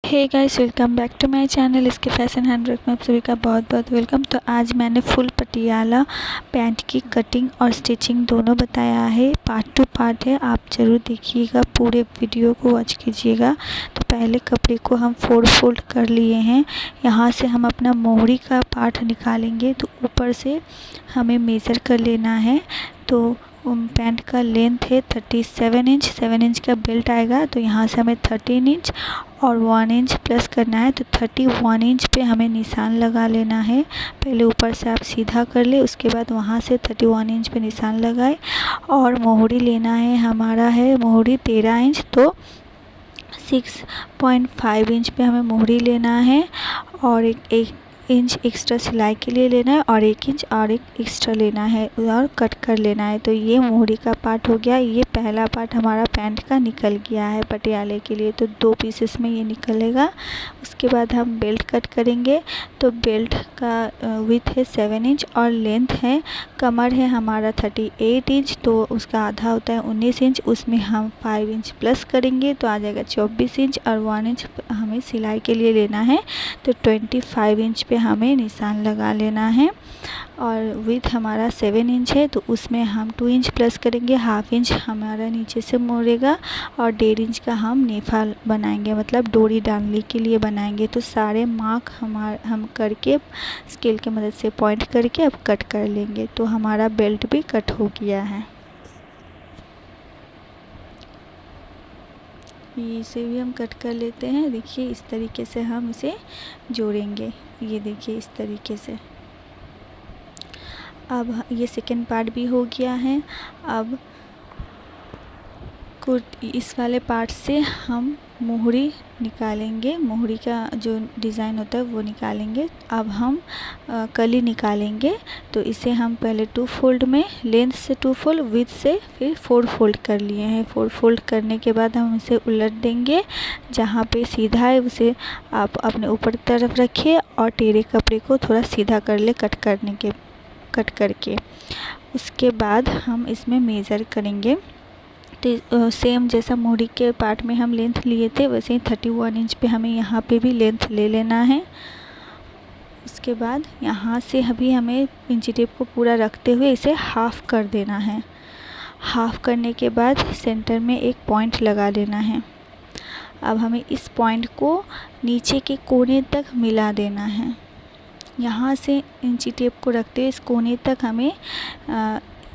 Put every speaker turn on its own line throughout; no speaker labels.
Hey guys, welcome back to my channel इसके fashion handwork में आप सभी का बहुत बहुत वेलकम। तो आज मैंने फुल पटियाला पैंट की कटिंग और स्टिचिंग दोनों बताया है। पार्ट टू पार्ट है, आप ज़रूर देखिएगा, पूरे वीडियो को वॉच कीजिएगा। तो पहले कपड़े को हम फोल्ड कर लिए हैं। यहाँ से हम अपना मोहरी का पार्ट निकालेंगे। तो ऊपर से हमें मेज़र कर लेना है। तो पैंट का लेंथ है 37 इंच, 7 इंच का बेल्ट आएगा। तो यहाँ से हमें 13 इंच और 1 इंच प्लस करना है। तो 31 इंच पे हमें निशान लगा लेना है। पहले ऊपर से आप सीधा कर ले, उसके बाद वहाँ से 31 इंच पे निशान लगाए। और मोहरी लेना है, हमारा है मोहरी 13 इंच, तो 6.5 इंच पे हमें मोहरी लेना है। और एक इंच एक्स्ट्रा सिलाई के लिए लेना है, और 1 इंच और एक एक्स्ट्रा लेना है और कट कर लेना है। तो ये मोहरी का पार्ट हो गया। ये पहला पार्ट हमारा पैंट का निकल गया है पटियाले के लिए। तो 2 पीसेस में ये निकलेगा। उसके बाद हम बेल्ट कट करेंगे। तो बेल्ट का विड्थ है 7 इंच और लेंथ है, कमर है हमारा 38 इंच, तो उसका आधा होता है 19 इंच। उसमें हम 5 इंच प्लस करेंगे तो आ जाएगा 24 इंच, और 1 इंच हमें सिलाई के लिए लेना है। तो 25 इंच पे हमें निशान लगा लेना है। और विड्थ हमारा 7 इंच है, तो उसमें हम 2 इंच प्लस करेंगे। हाफ इंच हमारा नीचे से मुड़ेगा और 1.5 इंच का हम नेफा बनाएंगे, मतलब डोरी डालने के लिए बनाएंगे। तो सारे मार्क हम करके स्केल की मदद से पॉइंट करके अब कट कर लेंगे। तो हमारा बेल्ट भी कट हो गया है। इसे भी हम कट कर लेते हैं। देखिए इस तरीके से हम इसे जोड़ेंगे। ये देखिए इस तरीके से। अब ये सेकेंड पार्ट भी हो गया है। अब इस वाले पार्ट से हम मोहरी निकालेंगे। मोहरी का जो डिज़ाइन होता है वो निकालेंगे। अब हम कली निकालेंगे। तो इसे हम पहले 2 फोल्ड में, लेंथ से 2 फोल्ड, विड्थ से फिर 4 फोल्ड कर लिए हैं। 4 फोल्ड करने के बाद हम इसे उलट देंगे। जहाँ पे सीधा है उसे आप अपने ऊपर की तरफ रखिए और टेढ़े कपड़े को थोड़ा सीधा कर ले कट करके। उसके बाद हम इसमें मेज़र करेंगे। तो सेम जैसा मोहरी के पार्ट में हम लेंथ लिए थे, वैसे ही 31 इंच पे हमें यहाँ पे भी लेंथ ले लेना है। उसके बाद यहाँ से अभी हमें इंची टेप को पूरा रखते हुए इसे हाफ़ कर देना है। हाफ़ करने के बाद सेंटर में एक पॉइंट लगा लेना है। अब हमें इस पॉइंट को नीचे के कोने तक मिला देना है। यहाँ से इंची टेप को रखते हुए इस कोने तक हमें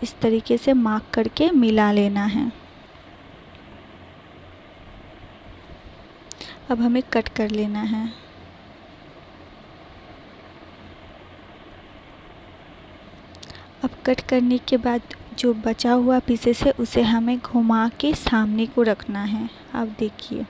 इस तरीके से मार्क करके मिला लेना है। अब हमें कट कर लेना है। अब कट करने के बाद जो बचा हुआ पीसेस है उसे हमें घुमा के सामने को रखना है। अब देखिए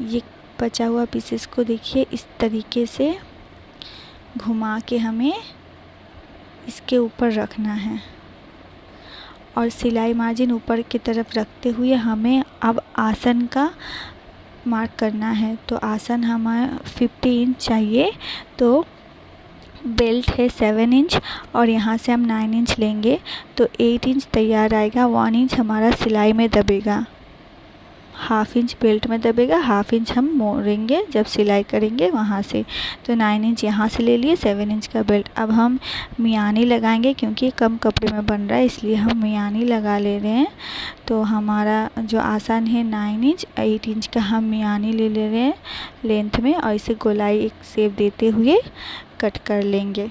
ये बचा हुआ पीसेस को देखिए इस तरीके से घुमा के हमें इसके ऊपर रखना है। और सिलाई मार्जिन ऊपर की तरफ रखते हुए हमें अब आसन का मार्क करना है। तो आसन हमें 50 इंच चाहिए। तो बेल्ट है 7 इंच और यहाँ से हम 9 इंच लेंगे। तो 8 इंच तैयार आएगा। 1 इंच हमारा सिलाई में दबेगा, हाफ इंच बेल्ट में दबेगा, हाफ इंच हम मोड़ेंगे जब सिलाई करेंगे वहाँ से। तो 9 इंच यहाँ से ले लिए, 7 इंच का बेल्ट। अब हम मियानी लगाएंगे, क्योंकि कम कपड़े में बन रहा है इसलिए हम मियानी लगा ले रहे हैं। तो हमारा जो आसान है 9 इंच, 8 इंच का हम मियानी ले रहे हैं लेंथ में, और इसे गोलाई एक शेप देते हुए कट कर लेंगे।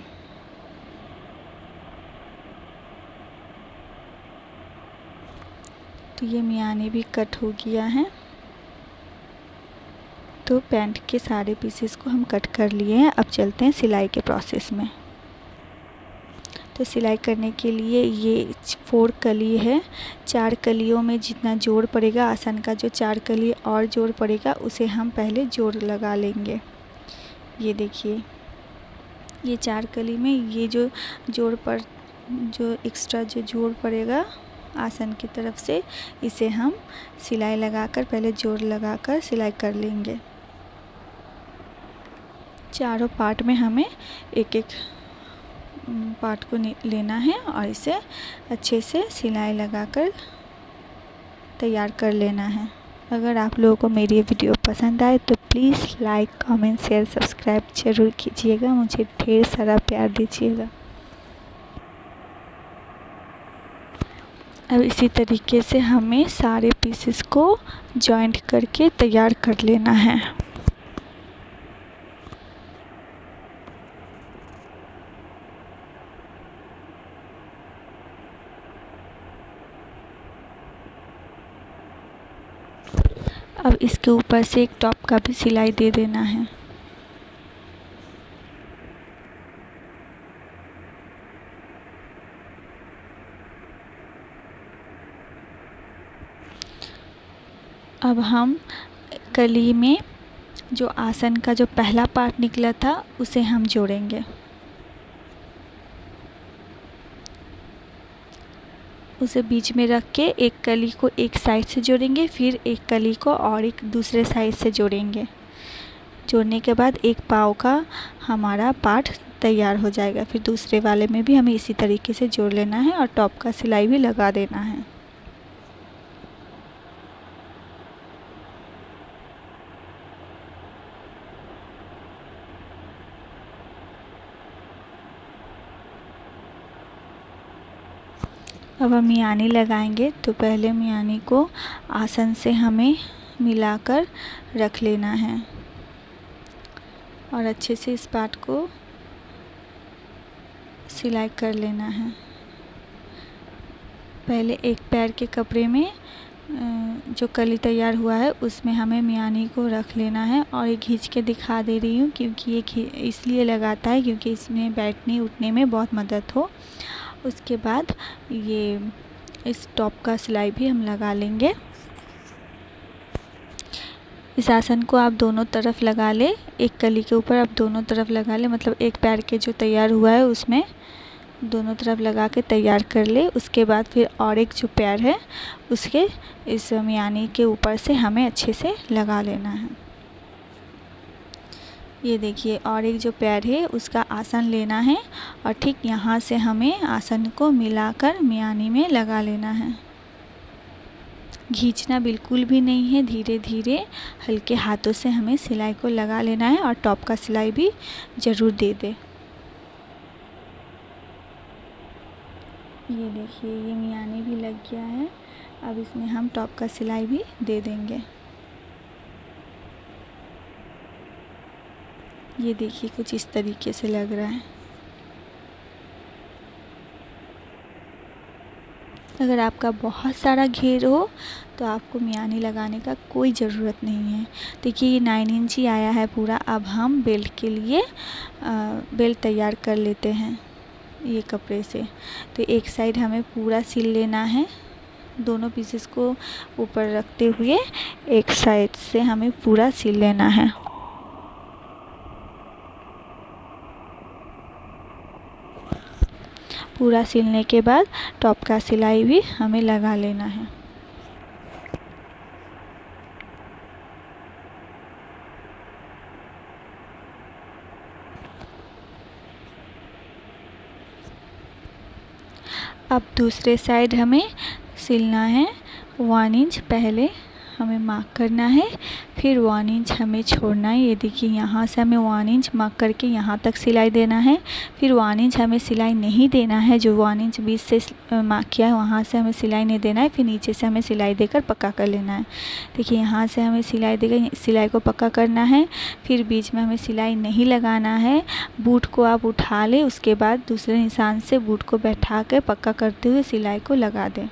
तो ये मियानी भी कट हो गया है। तो पैंट के सारे पीसेस को हम कट कर लिए हैं। अब चलते हैं सिलाई के प्रोसेस में। तो सिलाई करने के लिए ये 4 कली है। 4 कलियों में जितना जोड़ पड़ेगा, आसन का जो 4 कली और जोड़ पड़ेगा उसे हम पहले जोड़ लगा लेंगे। ये देखिए ये 4 कली में ये जो एक्स्ट्रा जो जोड़ पड़ेगा आसन की तरफ से, इसे हम सिलाई लगाकर पहले जोड़ लगाकर सिलाई कर लेंगे। चारों पार्ट में हमें एक एक पार्ट को लेना है और इसे अच्छे से सिलाई लगाकर तैयार कर लेना है। अगर आप लोगों को मेरी ये वीडियो पसंद आए तो please like comment share subscribe ज़रूर कीजिएगा, मुझे ढेर सारा प्यार दीजिएगा। अब इसी तरीके से हमें सारे पीसेस को जॉइंट करके तैयार कर लेना है। अब इसके ऊपर से एक टॉप का भी सिलाई दे देना है। अब हम कली में जो आसन का जो पहला पार्ट निकला था उसे हम जोड़ेंगे। उसे बीच में रख के एक कली को एक साइड से जोड़ेंगे, फिर एक कली को और एक दूसरे साइड से जोड़ेंगे। जोड़ने के बाद एक पाँव का हमारा पार्ट तैयार हो जाएगा। फिर दूसरे वाले में भी हमें इसी तरीके से जोड़ लेना है और टॉप का सिलाई भी लगा देना है। अब हम मियानी लगाएंगे तो पहले मियानी को आसन से हमें मिलाकर रख लेना है और अच्छे से इस पार्ट को सिलाई कर लेना है। पहले एक पैर के कपड़े में जो कली तैयार हुआ है उसमें हमें मियानी को रख लेना है और ये खींच के दिखा दे रही हूँ क्योंकि ये इसलिए लगाता है क्योंकि इसमें बैठने उठने में बहुत मदद हो। उसके बाद ये इस टॉप का सिलाई भी हम लगा लेंगे। इस आसन को आप दोनों तरफ लगा ले, एक कली के ऊपर आप दोनों तरफ लगा ले, मतलब एक पैर के जो तैयार हुआ है उसमें दोनों तरफ लगा के तैयार कर ले। उसके बाद फिर और एक जो पैर है उसके इस मियानी के ऊपर से हमें अच्छे से लगा लेना है। ये देखिए और एक जो पैर है उसका आसन लेना है और ठीक यहाँ से हमें आसन को मिलाकर मियानी में लगा लेना है। खींचना बिल्कुल भी नहीं है, धीरे धीरे हल्के हाथों से हमें सिलाई को लगा लेना है और टॉप का सिलाई भी ज़रूर दे दे। ये देखिए ये मियानी भी लग गया है। अब इसमें हम टॉप का सिलाई भी दे देंगे। ये देखिए कुछ इस तरीके से लग रहा है। अगर आपका बहुत सारा घेर हो तो आपको मियानी लगाने का कोई ज़रूरत नहीं है। देखिए ये 9 इंच ही आया है पूरा। अब हम बेल्ट के लिए बेल्ट तैयार कर लेते हैं ये कपड़े से। तो एक साइड हमें पूरा सिल लेना है, दोनों पीसेस को ऊपर रखते हुए एक साइड से हमें पूरा सिल लेना है। पूरा सिलने के बाद टॉप का सिलाई भी हमें लगा लेना है। अब दूसरे साइड हमें सिलना है 1 इंच पहले हमें मार्क करना है, फिर 1 इंच हमें छोड़ना है। ये देखिए यहाँ से हमें 1 इंच मार्क करके यहाँ तक सिलाई देना है। फिर 1 इंच हमें सिलाई नहीं देना है, जो 1 इंच बीच से मार्क किया है वहाँ से हमें सिलाई नहीं देना है। फिर नीचे से हमें सिलाई देकर पक्का कर लेना है। देखिए यहाँ से हमें सिलाई देकर सिलाई को पक्का करना है। फिर बीच में हमें सिलाई नहीं लगाना है। बूट को आप उठा लें, उसके बाद दूसरे निशान से बूट को बैठा कर पक्का करते हुए सिलाई को लगा दें।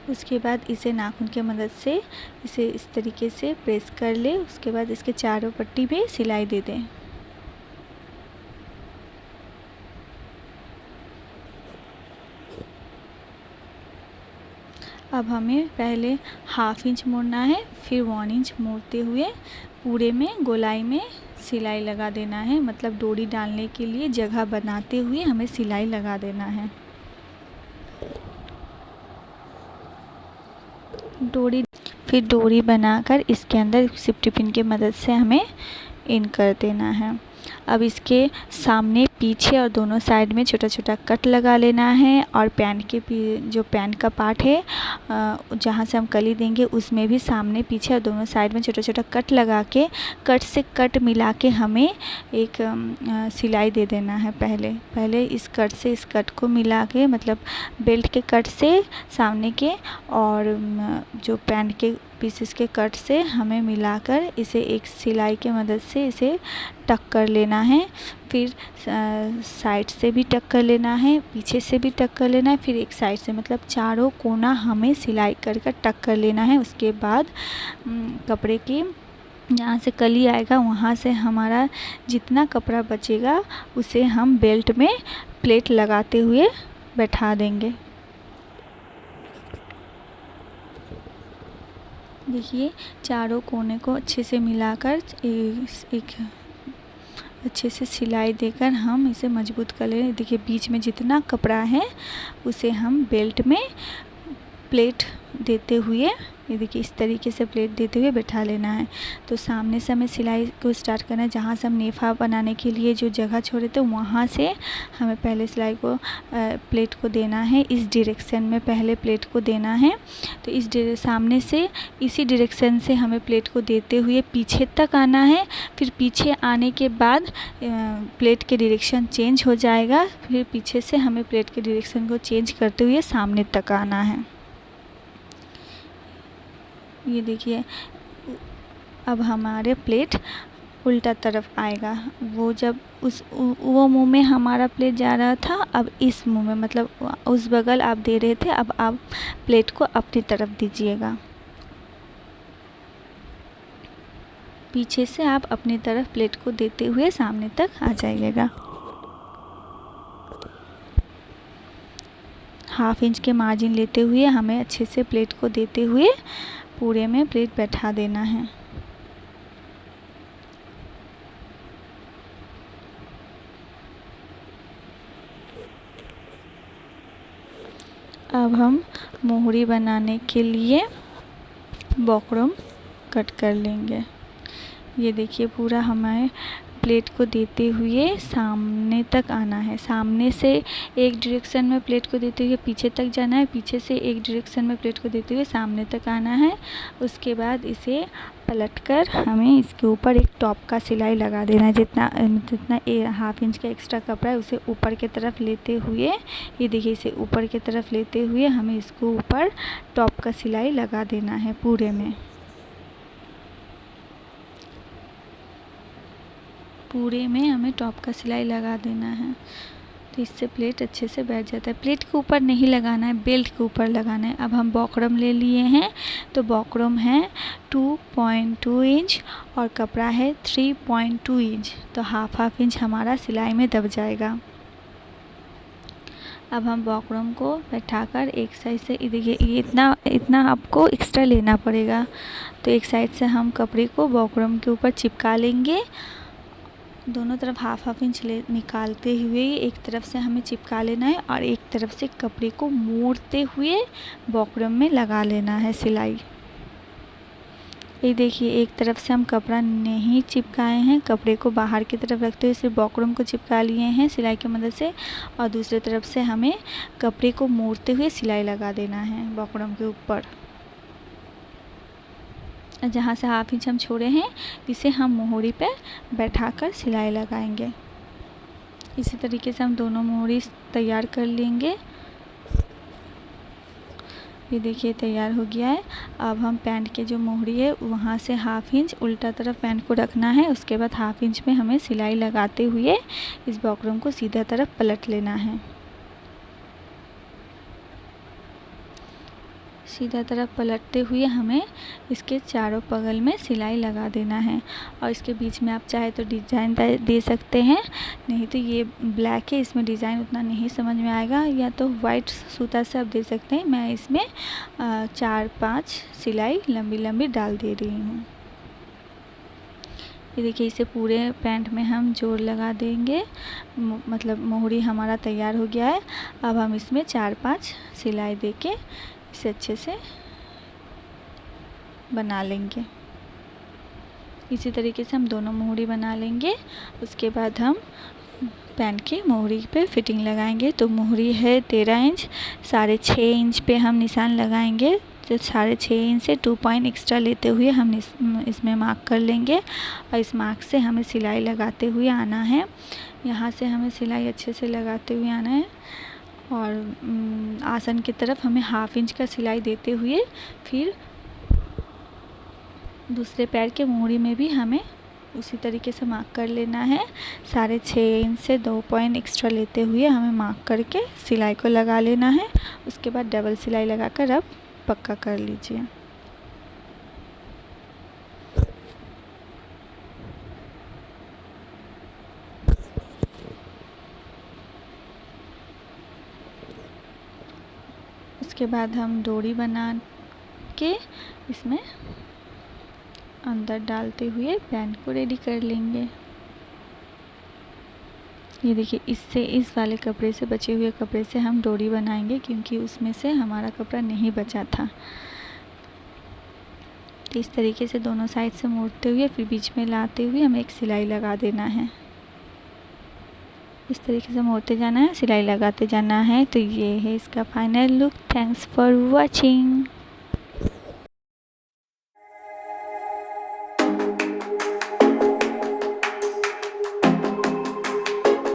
उसके बाद इसे नाखून की मदद से इसे इस तरीके से प्रेस कर ले। उसके बाद इसके चारों पट्टी पे सिलाई दे दें। अब हमें पहले 1/2 इंच मोड़ना है, फिर 1 इंच मोड़ते हुए पूरे में गोलाई में सिलाई लगा देना है। मतलब डोरी डालने के लिए जगह बनाते हुए हमें सिलाई लगा देना है। डोरी बनाकर इसके अंदर सेफ्टी पिन की मदद से हमें इन कर देना है। अब इसके सामने पीछे और दोनों साइड में छोटा छोटा कट लगा लेना है। और जो पैंट का पार्ट है जहाँ से हम कली देंगे उसमें भी सामने पीछे और दोनों साइड में छोटा छोटा कट लगा के कट से कट मिला के हमें एक सिलाई दे देना है। पहले इस कट से इस कट को मिला के, मतलब बेल्ट के कट से सामने के और जो पैंट के पीसेस के कट से हमें मिलाकर इसे एक सिलाई के मदद से इसे टक कर लेना है। फिर साइड से भी टक कर लेना है, पीछे से भी टक कर लेना है, फिर एक साइड से, मतलब चारों कोना हमें सिलाई कर टक कर लेना है। उसके बाद कपड़े की जहाँ से कली आएगा वहाँ से हमारा जितना कपड़ा बचेगा उसे हम बेल्ट में प्लेट लगाते हुए बैठा देंगे। देखिए चारों कोने को अच्छे से मिलाकर एक अच्छे से सिलाई देकर हम इसे मजबूत कर लें। देखिए बीच में जितना कपड़ा है उसे हम बेल्ट में प्लेट देते हुए, ये देखिए इस तरीके से प्लेट देते हुए बैठा लेना है। तो सामने से हमें सिलाई को स्टार्ट करना है। जहाँ से हम नेफा बनाने के लिए जो जगह छोड़े थे वहाँ से हमें पहले सिलाई को प्लेट को देना है। इस डायरेक्शन में पहले प्लेट को देना है। तो इस सामने से इसी डायरेक्शन से हमें प्लेट को देते हुए पीछे तक आना है। फिर पीछे आने के बाद प्लेट के डायरेक्शन चेंज हो जाएगा। फिर पीछे से हमें प्लेट के डायरेक्शन को चेंज करते हुए सामने तक आना है। ये देखिए अब हमारे प्लेट उल्टा तरफ आएगा। वो मुंह में हमारा प्लेट जा रहा था, अब इस मुंह में, मतलब उस बगल आप दे रहे थे, अब आप प्लेट को अपनी तरफ दीजिएगा। पीछे से आप अपनी तरफ प्लेट को देते हुए सामने तक आ जाइएगा। 1/2 इंच के मार्जिन लेते हुए हमें अच्छे से प्लेट को देते हुए पूरे में प्लेट बैठा देना है। अब हम मोहरी बनाने के लिए बॉक्रम कट कर लेंगे। ये देखिए पूरा हमें प्लेट को देते हुए सामने तक आना है। सामने से एक डायरेक्शन में प्लेट को देते हुए पीछे तक जाना है, पीछे से एक डायरेक्शन में प्लेट को देते हुए सामने तक आना है। उसके बाद इसे पलटकर हमें इसके ऊपर एक टॉप का सिलाई लगा देना है। जितना 1/2 इंच का एक्स्ट्रा कपड़ा है उसे ऊपर की तरफ लेते हुए, ये देखिए इसे ऊपर की तरफ लेते हुए हमें इसको ऊपर टॉप का सिलाई लगा देना है। पूरे में हमें टॉप का सिलाई लगा देना है। तो इससे प्लेट अच्छे से बैठ जाता है। प्लेट के ऊपर नहीं लगाना है, बेल्ट के ऊपर लगाना है। अब हम बॉक्रम ले लिए हैं। तो बॉक्रम है 2.2 इंच और कपड़ा है 3.2 इंच। तो 1/2 इंच हमारा सिलाई में दब जाएगा। अब हम बॉक्रम को बैठाकर एक साइड से, देखिए ये इतना आपको एक्स्ट्रा लेना पड़ेगा। तो एक साइड से हम कपड़े को बॉक्रम के ऊपर चिपका लेंगे। दोनों तरफ 1/2 इंच निकालते हुए एक तरफ से हमें चिपका लेना है और एक तरफ से कपड़े को मोड़ते हुए बॉक्रम में लगा लेना है सिलाई। ये देखिए एक तरफ से हम कपड़ा नहीं चिपकाए हैं, कपड़े को बाहर की तरफ रखते हुए सिर्फ बॉक्रम को चिपका लिए हैं सिलाई की मदद से। और दूसरी तरफ से हमें कपड़े को मोड़ते हुए सिलाई लगा देना है बॉक्रम के ऊपर। जहाँ से 1/2 इंच हम छोड़े हैं इसे हम मोहरी पे बैठाकर सिलाई लगाएंगे। इसी तरीके से हम दोनों मोहरी तैयार कर लेंगे। ये देखिए तैयार हो गया है। अब हम पैंट के जो मोहरी है वहाँ से 1/2 इंच उल्टा तरफ पैंट को रखना है। उसके बाद 1/2 इंच में हमें सिलाई लगाते हुए इस बॉक्रम को सीधा तरफ पलट लेना है। सीधा तरफ पलटते हुए हमें इसके चारों बगल में सिलाई लगा देना है। और इसके बीच में आप चाहे तो डिज़ाइन दे सकते हैं, नहीं तो ये ब्लैक है इसमें डिज़ाइन उतना नहीं समझ में आएगा, या तो वाइट सूता से आप दे सकते हैं। मैं इसमें 4-5 सिलाई लंबी लंबी डाल दे रही हूँ। ये देखिए इसे पूरे पैंट में हम जोड़ लगा देंगे, मतलब मोहरी हमारा तैयार हो गया है। अब हम इसमें 4-5 सिलाई देके इसे अच्छे से बना लेंगे। इसी तरीके से हम दोनों मोहरी बना लेंगे। उसके बाद हम पैंट की मोहरी पे फिटिंग लगाएंगे। तो मोहरी है 13 इंच, 6.5 इंच पे हम निशान लगाएंगे। तो 6.5 इंच से 2 पॉइंट एक्स्ट्रा लेते हुए हम इसमें मार्क कर लेंगे और इस मार्क से हमें सिलाई लगाते हुए आना है। यहाँ से हमें सिलाई अच्छे से लगाते हुए आना है और आसन की तरफ हमें 1/2 इंच का सिलाई देते हुए फिर दूसरे पैर के मोहरी में भी हमें उसी तरीके से मार्क कर लेना है। 6.5 इंच से 2 पॉइंट एक्स्ट्रा लेते हुए हमें मार्क करके सिलाई को लगा लेना है। उसके बाद डबल सिलाई लगाकर अब पक्का कर लीजिए। उसके बाद हम डोरी बना के इसमें अंदर डालते हुए पैंट को रेडी कर लेंगे। ये देखिए, इससे इस वाले कपड़े से बचे हुए कपड़े से हम डोरी बनाएंगे क्योंकि उसमें से हमारा कपड़ा नहीं बचा था। तो इस तरीके से दोनों साइड से मोड़ते हुए फिर बीच में लाते हुए हमें एक सिलाई लगा देना है। इस तरीके से मोड़ते जाना है, सिलाई लगाते जाना है। तो ये है इसका final look. Thanks for watching.